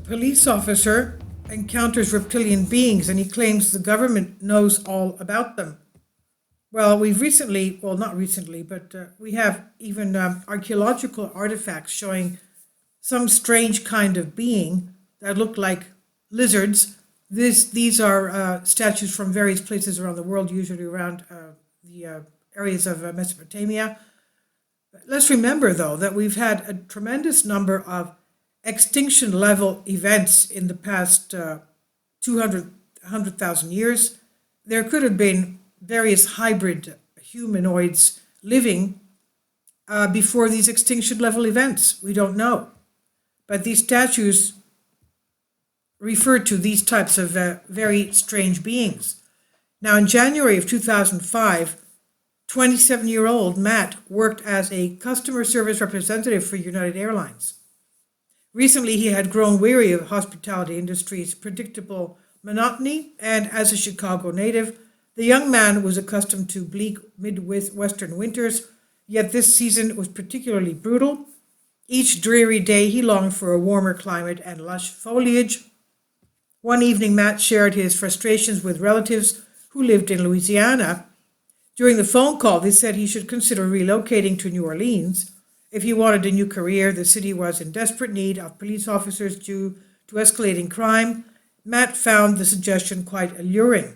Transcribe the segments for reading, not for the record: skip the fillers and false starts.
police officer encounters reptilian beings and he claims the government knows all about them. Well, we've recently, well, not recently, but we have even archaeological artifacts showing some strange kind of being that look like lizards. These are statues from various places around the world, usually around the areas of Mesopotamia. Let's remember, though, that we've had a tremendous number of extinction level events in the past 100,000 years. There could have been various hybrid humanoids living before these extinction level events. We don't know. But these statues refer to these types of very strange beings. Now, in January of 2005, 27-year-old Matt worked as a customer service representative for United Airlines. Recently, he had grown weary of hospitality industry's predictable monotony, and as a Chicago native, the young man was accustomed to bleak Midwestern winters, yet this season was particularly brutal. Each dreary day, he longed for a warmer climate and lush foliage. One evening, Matt shared his frustrations with relatives who lived in Louisiana. During the phone call, they said he should consider relocating to New Orleans. If he wanted a new career, the city was in desperate need of police officers due to escalating crime. Matt found the suggestion quite alluring.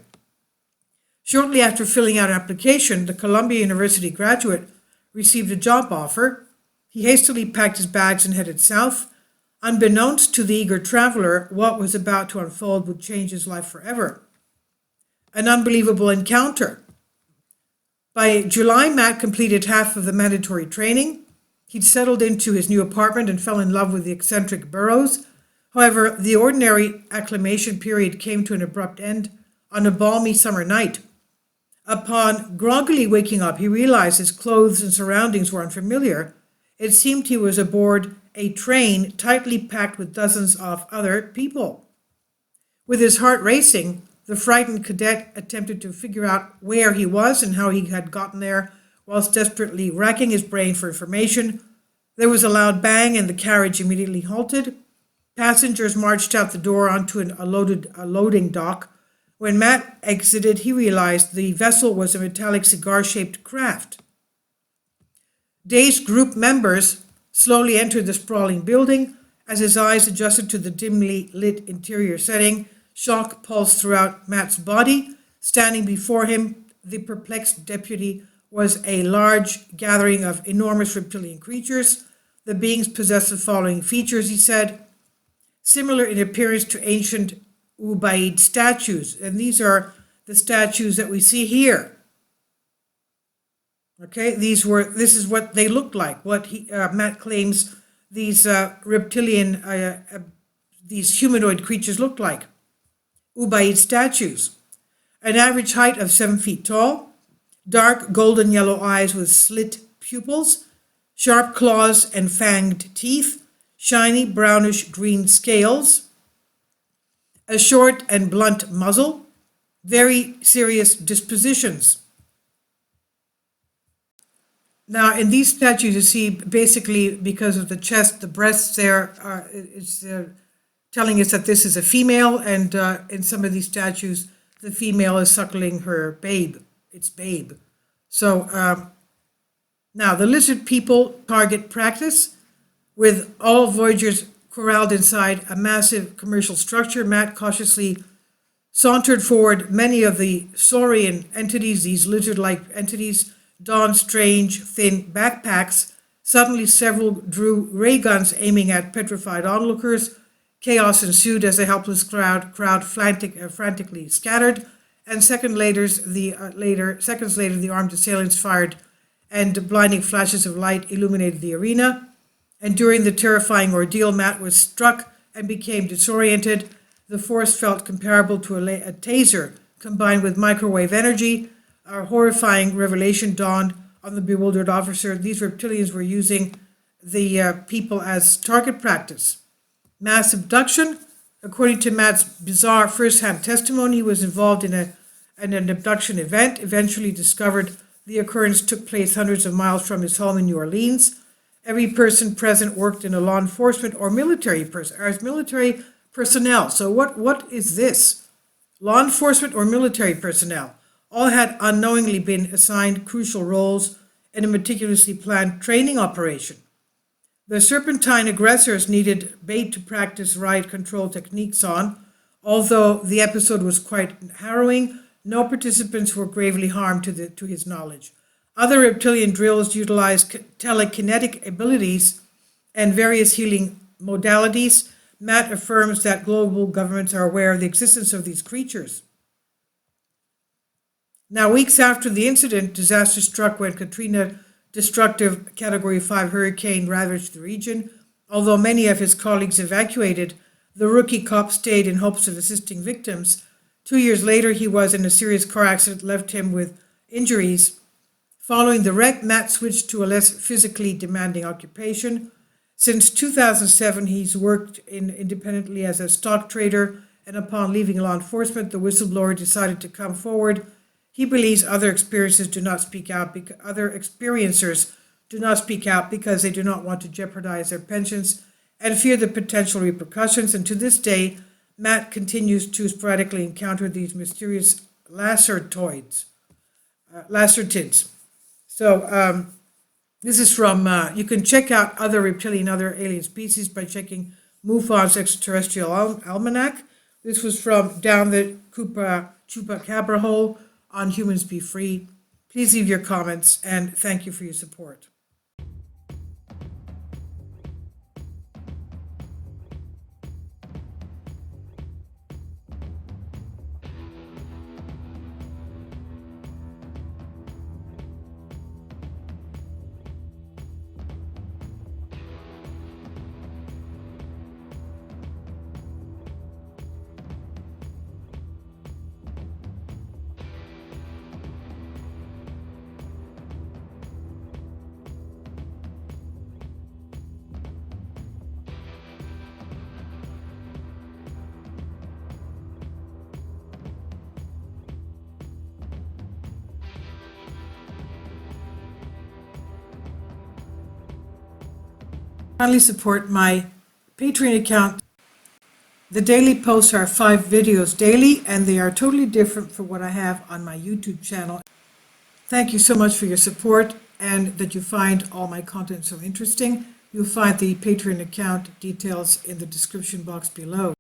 Shortly after filling out an application, the Columbia University graduate received a job offer. He hastily packed his bags and headed south. Unbeknownst to the eager traveler, what was about to unfold would change his life forever. An unbelievable encounter. By July, Matt completed half of the mandatory training. He'd settled into his new apartment and fell in love with the eccentric Burroughs. However, the ordinary acclimation period came to an abrupt end on a balmy summer night. Upon groggily waking up, he realized his clothes and surroundings were unfamiliar. It seemed he was aboard a train tightly packed with dozens of other people. With his heart racing, the frightened cadet attempted to figure out where he was and how he had gotten there, whilst desperately racking his brain for information. There was a loud bang and the carriage immediately halted. Passengers marched out the door onto a loading dock. When Matt exited, he realized the vessel was a metallic cigar-shaped craft. Dazed group members slowly entered the sprawling building. As his eyes adjusted to the dimly lit interior setting, shock pulsed throughout Matt's body. Standing before him, the perplexed deputy was a large gathering of enormous reptilian creatures. The beings possessed the following features, he said: similar in appearance to ancient Ubaid statues. And these are the statues that we see here. Okay, this is what they looked like. What Matt claims these reptilian, these humanoid creatures looked like. Ubaid statues. An average height of 7 feet tall, dark golden yellow eyes with slit pupils, sharp claws and fanged teeth, shiny brownish green scales, a short and blunt muzzle, very serious dispositions. Now, in these statues, you see basically because of the chest, the breasts there, it's telling us that this is a female, and in some of these statues, the female is suckling her babe, its babe. So now the lizard people target practice with all Voyagers corralled inside a massive commercial structure. Matt cautiously sauntered forward. Many of the saurian entities, these lizard-like entities, donned strange, thin backpacks. Suddenly, several drew ray guns aiming at petrified onlookers. Chaos ensued as the helpless crowd frantically scattered, and seconds later, the armed assailants fired, and blinding flashes of light illuminated the arena. And during the terrifying ordeal, Matt was struck and became disoriented. The force felt comparable to a taser combined with microwave energy. A horrifying revelation dawned on the bewildered officer. These reptilians were using the people as target practice. Mass abduction. According to Matt's bizarre first-hand testimony, he was involved in an abduction event. Eventually discovered the occurrence took place hundreds of miles from his home in New Orleans. Every person present worked in a law enforcement or military person, or as military personnel. So what is this? Law enforcement or military personnel all had unknowingly been assigned crucial roles in a meticulously planned training operation. The serpentine aggressors needed bait to practice riot control techniques on. Although the episode was quite harrowing, no participants were gravely harmed to his knowledge. Other reptilian drills utilized telekinetic abilities and various healing modalities. Matt affirms that global governments are aware of the existence of these creatures. Now, weeks after the incident, disaster struck when Katrina destructive Category 5 hurricane ravaged the region. Although many of his colleagues evacuated, the rookie cop stayed in hopes of assisting victims. 2 years later, he was in a serious car accident that left him with injuries. Following the wreck, Matt switched to a less physically demanding occupation. Since 2007, he's worked independently as a stock trader, and upon leaving law enforcement, the whistleblower decided to come forward. He believes other experiencers do not speak out because they do not want to jeopardize their pensions and fear the potential repercussions. And to this day, Matt continues to sporadically encounter these mysterious lacertids. So this is from, you can check out other reptilian, other alien species by checking MUFON's Extraterrestrial Almanac. This was from Down the Chupacabra Hole on Humans Be Free. Please leave your comments, and thank you for your support. Kindly support my Patreon account. The daily posts are 5 videos daily, and they are totally different from what I have on my YouTube channel. Thank you so much for your support and that you find all my content so interesting. You'll find the Patreon account details in the description box below.